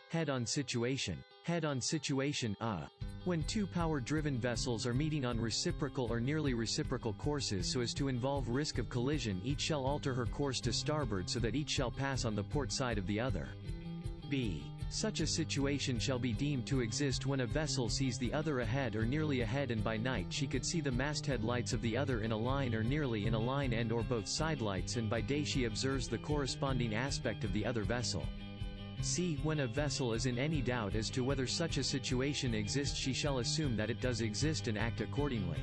Head-on situation. Head-on situation. When two power-driven vessels are meeting on reciprocal or nearly reciprocal courses so as to involve risk of collision, each shall alter her course to starboard so that each shall pass on the port side of the other. B. Such a situation shall be deemed to exist when a vessel sees the other ahead or nearly ahead, and by night she could see the masthead lights of the other in a line or nearly in a line and or both side lights, and by day she observes the corresponding aspect of the other vessel. C. When a vessel is in any doubt as to whether such a situation exists, she shall assume that it does exist and act accordingly.